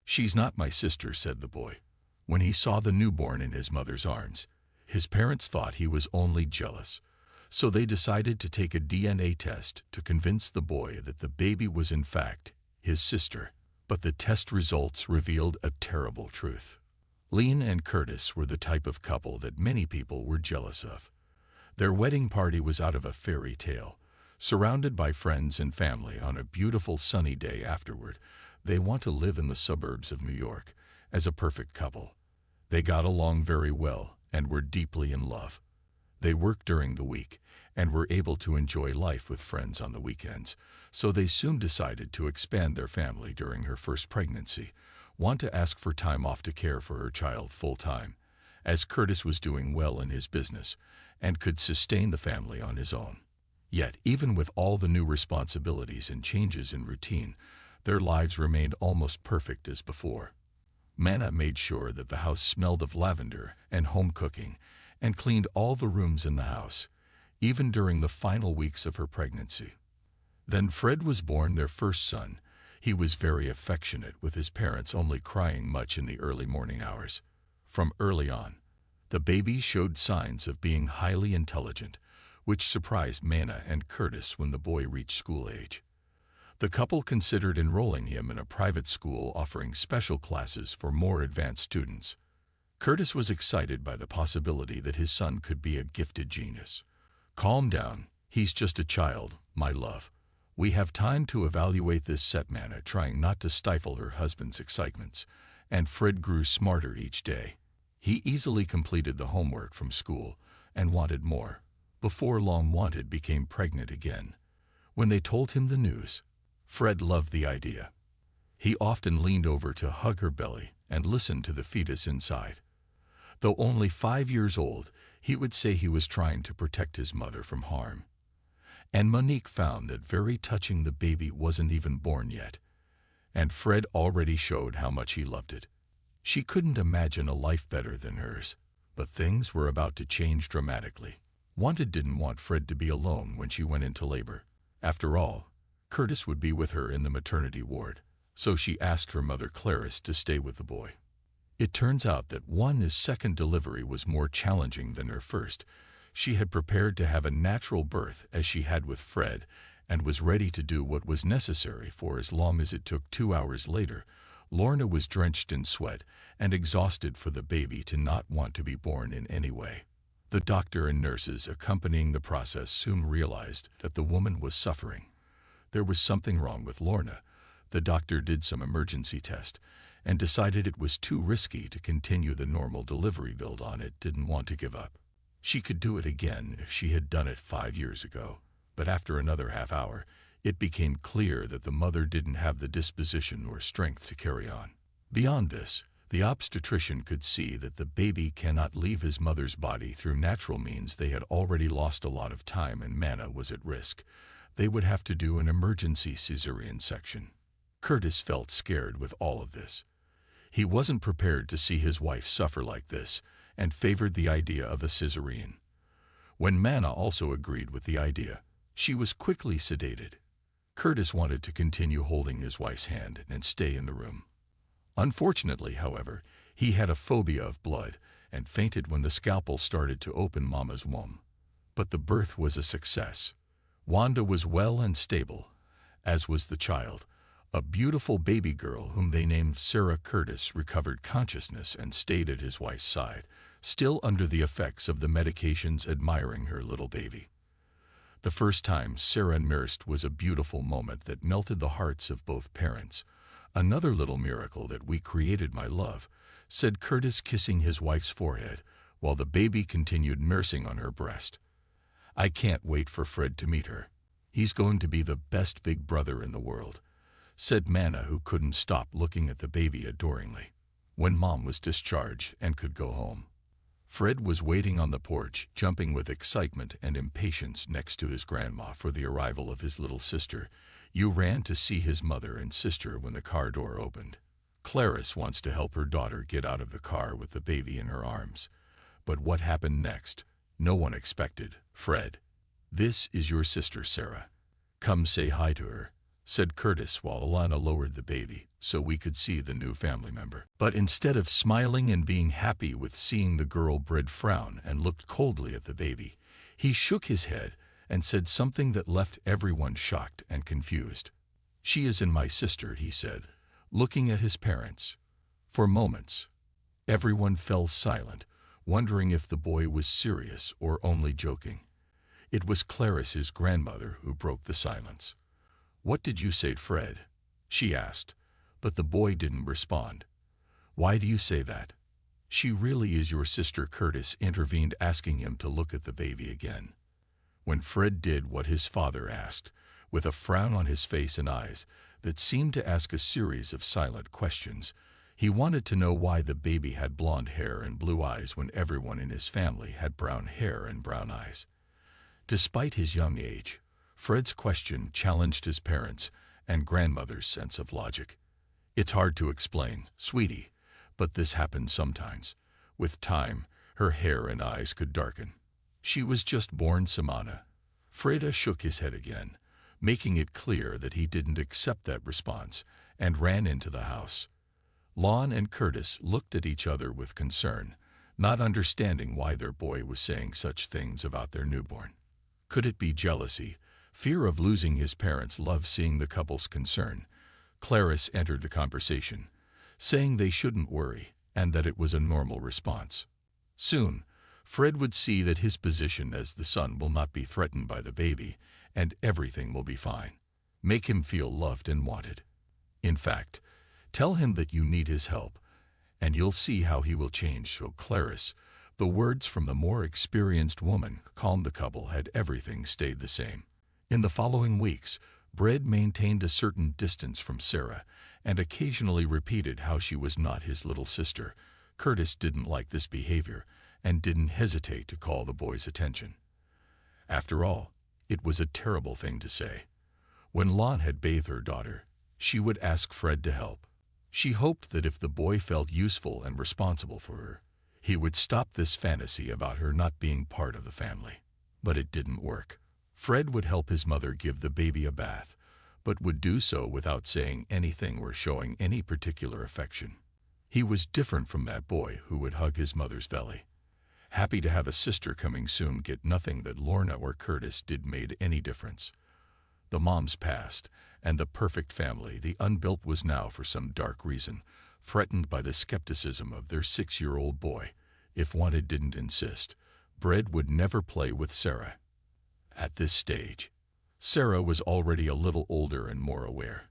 "She's not my sister," said the boy. When he saw the newborn in his mother's arms, his parents thought he was only jealous, so they decided to take a DNA test to convince the boy that the baby was in fact his sister. But the test results revealed a terrible truth. Lean and Curtis were the type of couple that many people were jealous of. Their wedding party was out of a fairy tale. Surrounded by friends and family on a beautiful sunny day afterward, they want to live in the suburbs of New York as a perfect couple. They got along very well and were deeply in love. They worked during the week and were able to enjoy life with friends on the weekends, so they soon decided to expand their family during her first pregnancy, want to ask for time off to care for her child full-time, as Curtis was doing well in his business and could sustain the family on his own. Yet, even with all the new responsibilities and changes in routine, their lives remained almost perfect as before. Manna made sure that the house smelled of lavender and home cooking, and cleaned all the rooms in the house, even during the final weeks of her pregnancy. Then Fred was born, their first son. He was very affectionate, with his parents only crying much in the early morning hours. From early on, the baby showed signs of being highly intelligent, which surprised Manna and Curtis when the boy reached school age. The couple considered enrolling him in a private school offering special classes for more advanced students. Curtis was excited by the possibility that his son could be a gifted genius. "Calm down, he's just a child, my love. We have time to evaluate this," said Manna, trying not to stifle her husband's excitements, and Fred grew smarter each day. He easily completed the homework from school and wanted more. Before long, Wanted became pregnant again. When they told him the news, Fred loved the idea. He often leaned over to hug her belly and listen to the fetus inside. Though only 5 years old, he would say he was trying to protect his mother from harm. And Monique found that very touching. The baby wasn't even born yet, and Fred already showed how much he loved it. She couldn't imagine a life better than hers, but things were about to change dramatically. Wanted didn't want Fred to be alone when she went into labor. After all, Curtis would be with her in the maternity ward, so she asked her mother Clarice to stay with the boy. It turns out that his second delivery was more challenging than her first. She had prepared to have a natural birth as she had with Fred, and was ready to do what was necessary for as long as it took. 2 hours later, Lorna was drenched in sweat and exhausted for the baby to not want to be born in any way. The doctor and nurses accompanying the process soon realized that the woman was suffering. There was something wrong with Lorna. The doctor did some emergency test and decided it was too risky to continue the normal delivery build on it. Didn't want to give up. She could do it again if she had done it 5 years ago. But after another half hour, it became clear that the mother didn't have the disposition or strength to carry on. Beyond this, the obstetrician could see that the baby cannot leave his mother's body through natural means. They had already lost a lot of time and Manna was at risk. They would have to do an emergency cesarean section. Curtis felt scared with all of this. He wasn't prepared to see his wife suffer like this and favored the idea of a cesarean. When Manna also agreed with the idea, she was quickly sedated. Curtis wanted to continue holding his wife's hand and stay in the room. Unfortunately, however, he had a phobia of blood and fainted when the scalpel started to open Mama's womb. But the birth was a success. Wanda was well and stable, as was the child. A beautiful baby girl whom they named Sarah. Curtis recovered consciousness and stayed at his wife's side, still under the effects of the medications, admiring her little baby. The first time Sarah nursed was a beautiful moment that melted the hearts of both parents. "Another little miracle that we created, my love," said Curtis, kissing his wife's forehead, while the baby continued nursing on her breast. "I can't wait for Fred to meet her. He's going to be the best big brother in the world," said Manna, who couldn't stop looking at the baby adoringly. When Mom was discharged and could go home, Fred was waiting on the porch, jumping with excitement and impatience next to his grandma for the arrival of his little sister. You ran to see his mother and sister when the car door opened. Clarice wants to help her daughter get out of the car with the baby in her arms. But what happened next, no one expected. "Fred, this is your sister Sarah. Come say hi to her," said Curtis while Alana lowered the baby so we could see the new family member. But instead of smiling and being happy with seeing the girl, Brad frowned and looked coldly at the baby. He shook his head and said something that left everyone shocked and confused. "She isn't my sister," he said, looking at his parents. For moments, everyone fell silent, wondering if the boy was serious or only joking. It was Clarice's grandmother who broke the silence. "What did you say, Fred?" she asked, but the boy didn't respond. "Why do you say that?" "She really is your sister," Curtis intervened, asking him to look at the baby again. When Fred did what his father asked, with a frown on his face and eyes that seemed to ask a series of silent questions, he wanted to know why the baby had blonde hair and blue eyes when everyone in his family had brown hair and brown eyes. Despite his young age, Fred's question challenged his parents' and grandmother's sense of logic. "It's hard to explain, sweetie, but this happens sometimes. With time, her hair and eyes could darken. She was just born, Samana." Freda shook his head again, making it clear that he didn't accept that response, and ran into the house. Lon and Curtis looked at each other with concern, not understanding why their boy was saying such things about their newborn. Could it be jealousy, fear of losing his parents' love? Seeing the couple's concern, Clarice entered the conversation, saying they shouldn't worry and that it was a normal response. Soon, Fred would see that his position as the son will not be threatened by the baby, and everything will be fine. Make him feel loved and wanted. In fact, tell him that you need his help, and you'll see how he will change. So Clarice, the words from the more experienced woman, calmed the couple had everything stayed the same. In the following weeks, Brad maintained a certain distance from Sarah and occasionally repeated how she was not his little sister. Curtis didn't like this behavior and didn't hesitate to call the boy's attention. After all, it was a terrible thing to say. When Lon had bathed her daughter, she would ask Fred to help. She hoped that if the boy felt useful and responsible for her, he would stop this fantasy about her not being part of the family. But it didn't work. Fred would help his mother give the baby a bath, but would do so without saying anything or showing any particular affection. He was different from that boy who would hug his mother's belly. Happy to have a sister coming soon, get nothing that Lorna or Curtis did made any difference. The moms passed, and the perfect family, the unbuilt, was now, for some dark reason, threatened by the skepticism of their 6-year-old boy. If wanted didn't insist, Brad would never play with Sarah. At this stage, Sarah was already a little older and more aware,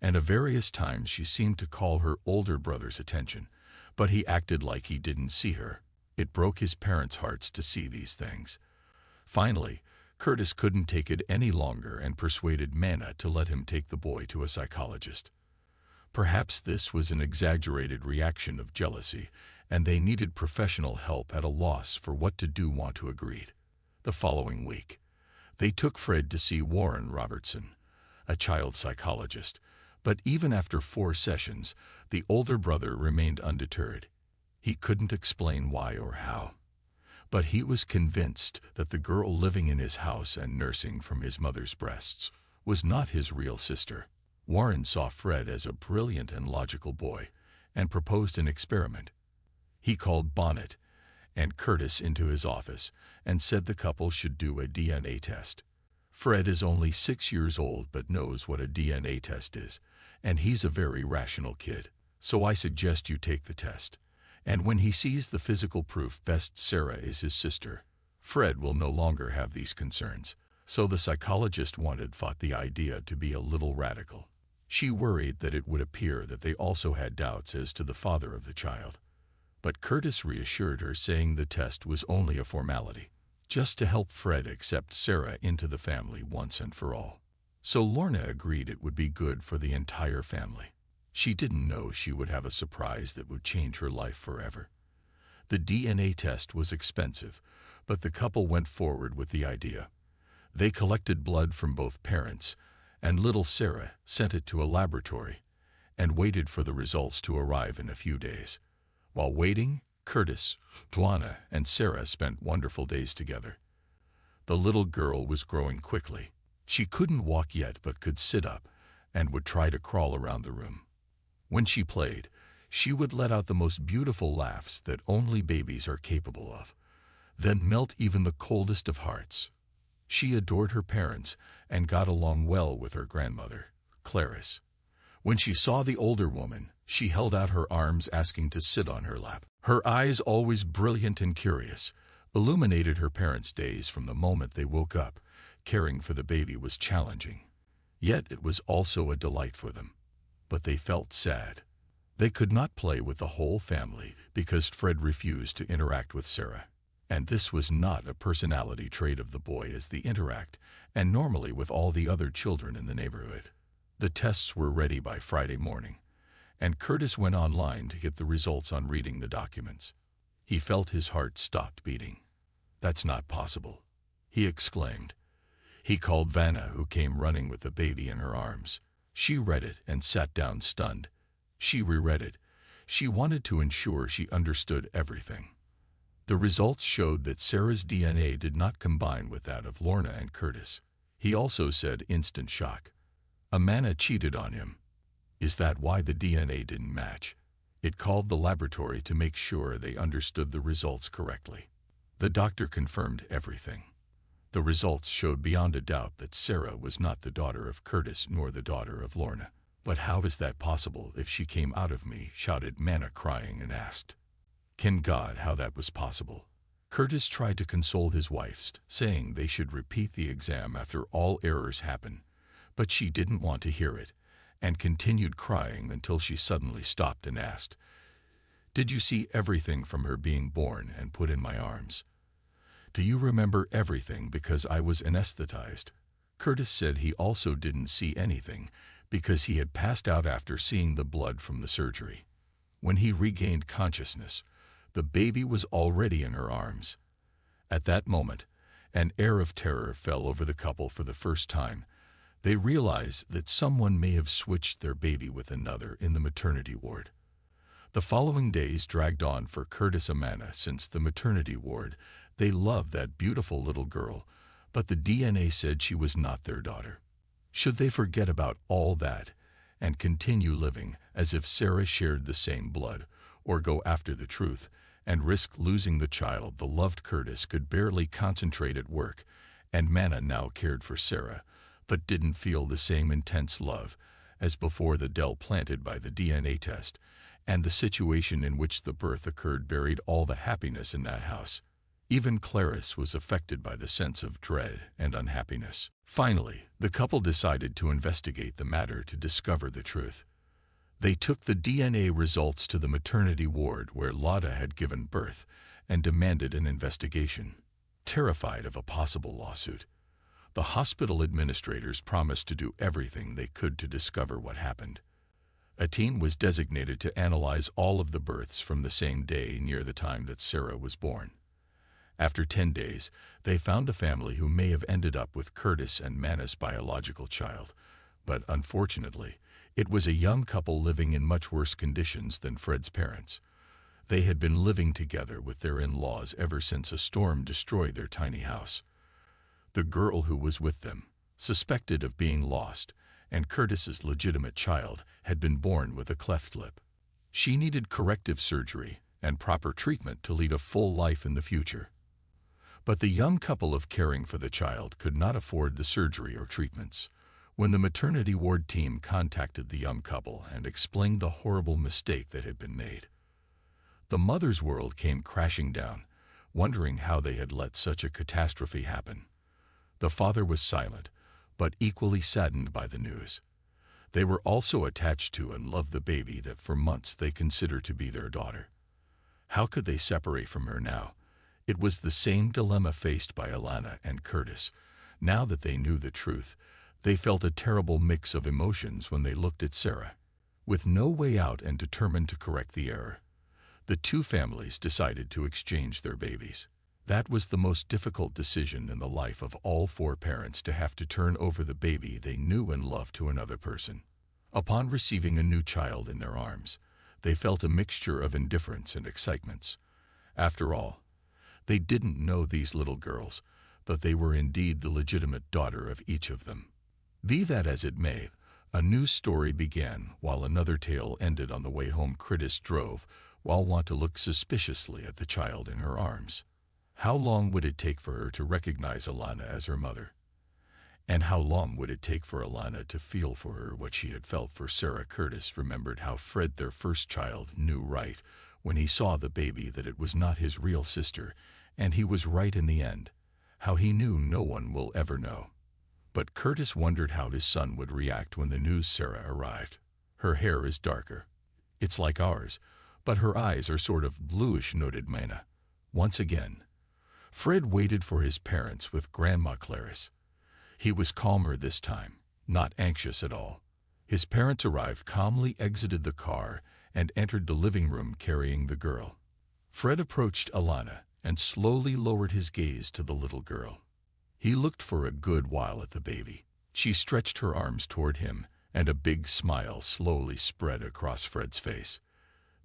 and at various times she seemed to call her older brother's attention, but he acted like he didn't see her. It broke his parents' hearts to see these things. Finally, Curtis couldn't take it any longer and persuaded Mana to let him take the boy to a psychologist. Perhaps this was an exaggerated reaction of jealousy, and they needed professional help. At a loss for what to do, Wantu agreed. The following week, they took Fred to see Warren Robertson, a child psychologist, but even after 4 sessions, the older brother remained undeterred. He couldn't explain why or how, but he was convinced that the girl living in his house and nursing from his mother's breasts was not his real sister. Warren saw Fred as a brilliant and logical boy and proposed an experiment. He called Bonnet and Curtis into his office and said the couple should do a DNA test. Fred is only 6 years old but knows what a DNA test is, and he's a very rational kid. So I suggest you take the test. And when he sees the physical proof best Sarah is his sister, Fred will no longer have these concerns. So the psychologist thought the idea to be a little radical. She worried that it would appear that they also had doubts as to the father of the child. But Curtis reassured her, saying the test was only a formality, just to help Fred accept Sarah into the family once and for all. So Lorna agreed it would be good for the entire family. She didn't know she would have a surprise that would change her life forever. The DNA test was expensive, but the couple went forward with the idea. They collected blood from both parents, and little Sarah sent it to a laboratory and waited for the results to arrive in a few days. While waiting, Curtis, Tuana, and Sarah spent wonderful days together. The little girl was growing quickly. She couldn't walk yet but could sit up, and would try to crawl around the room. When she played, she would let out the most beautiful laughs that only babies are capable of, then melt even the coldest of hearts. She adored her parents and got along well with her grandmother, Clarice. When she saw the older woman, she held out her arms asking to sit on her lap. Her eyes, always brilliant and curious, illuminated her parents' days from the moment they woke up. Caring for the baby was challenging, yet it was also a delight for them. But they felt sad. They could not play with the whole family because Fred refused to interact with Sarah. And this was not a personality trait of the boy, as they interact, and normally with all the other children in the neighborhood. The tests were ready by Friday morning, and Curtis went online to get the results on reading the documents. He felt his heart stopped beating. "That's not possible," he exclaimed. He called Vanna, who came running with the baby in her arms. She read it and sat down stunned. She reread it. She wanted to ensure she understood everything. The results showed that Sarah's DNA did not combine with that of Lorna and Curtis. He also said instant shock. Amanda cheated on him. Is that why the DNA didn't match? It called the laboratory to make sure they understood the results correctly. The doctor confirmed everything. The results showed beyond a doubt that Sarah was not the daughter of Curtis nor the daughter of Lorna. "But how is that possible if she came out of me?" shouted Manna, crying, and asked, "Can God, how that was possible?" Curtis tried to console his wife, saying they should repeat the exam after all errors happen, but she didn't want to hear it, and continued crying until she suddenly stopped and asked, "Did you see everything from her being born and put in my arms? Do you remember everything because I was anesthetized?" Curtis said he also didn't see anything because he had passed out after seeing the blood from the surgery. When he regained consciousness, the baby was already in her arms. At that moment, an air of terror fell over the couple for the first time. They realized that someone may have switched their baby with another in the maternity ward. The following days dragged on for Curtis and Amanda. Since the maternity ward, they loved that beautiful little girl, but the DNA said she was not their daughter. Should they forget about all that and continue living as if Sarah shared the same blood, or go after the truth and risk losing the child? The loved Curtis could barely concentrate at work, and Manna now cared for Sarah, but didn't feel the same intense love as before. The dell planted by the DNA test and the situation in which the birth occurred buried all the happiness in that house. Even Clarice was affected by the sense of dread and unhappiness. Finally, the couple decided to investigate the matter to discover the truth. They took the DNA results to the maternity ward where Lotta had given birth and demanded an investigation. Terrified of a possible lawsuit, the hospital administrators promised to do everything they could to discover what happened. A team was designated to analyze all of the births from the same day near the time that Sarah was born. After 10 days, they found a family who may have ended up with Curtis and Manna's biological child, but unfortunately, it was a young couple living in much worse conditions than Fred's parents. They had been living together with their in-laws ever since a storm destroyed their tiny house. The girl who was with them, suspected of being lost, and Curtis's legitimate child, had been born with a cleft lip. She needed corrective surgery and proper treatment to lead a full life in the future. But the young couple of caring for the child could not afford the surgery or treatments. When the maternity ward team contacted the young couple and explained the horrible mistake that had been made, the mother's world came crashing down, wondering how they had let such a catastrophe happen. The father was silent, but equally saddened by the news. They were also attached to and loved the baby that for months they considered to be their daughter. How could they separate from her now? It was the same dilemma faced by Alana and Curtis. Now that they knew the truth, they felt a terrible mix of emotions when they looked at Sarah. With no way out and determined to correct the error, the two families decided to exchange their babies. That was the most difficult decision in the life of all four parents, to have to turn over the baby they knew and loved to another person. Upon receiving a new child in their arms, they felt a mixture of indifference and excitement. After all, they didn't know these little girls, but they were indeed the legitimate daughter of each of them. Be that as it may, A new story began while another tale ended. On the way home, Curtis drove while Want to look suspiciously at the child in her arms. How long would it take for her to recognize Alana as her mother? And how long would it take for Alana to feel for her what she had felt for Sarah? Curtis remembered how Fred, their first child, knew right when he saw the baby that it was not his real sister, and he was right in the end. How he knew no one will ever know. But Curtis wondered how his son would react when the news Sarah arrived. Her hair is darker. It's like ours, but her eyes are sort of bluish, noted Mana. Once again, Fred waited for his parents with Grandma Clarice. He was calmer this time, not anxious at all. His parents arrived, calmly exited the car, and entered the living room carrying the girl. Fred approached Alana and slowly lowered his gaze to the little girl. He looked for a good while at the baby. She stretched her arms toward him, and a big smile slowly spread across Fred's face.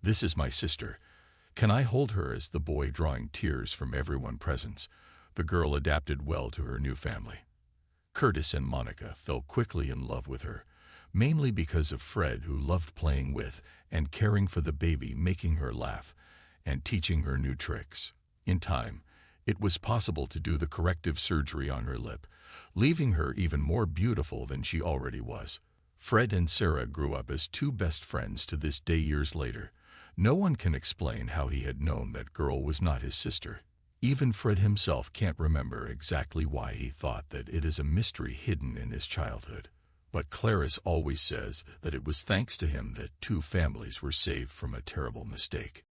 "This is my sister. Can I hold her?" As the boy, drawing tears from everyone present, the girl adapted well to her new family. Curtis and Monica fell quickly in love with her, mainly because of Fred, who loved playing with and caring for the baby, making her laugh and teaching her new tricks. In time, it was possible to do the corrective surgery on her lip, leaving her even more beautiful than she already was. Fred and Sarah grew up as two best friends to this day. Years later, no one can explain how he had known that girl was not his sister. Even Fred himself can't remember exactly why. He thought that it is a mystery hidden in his childhood. But Clarice always says that it was thanks to him that two families were saved from a terrible mistake.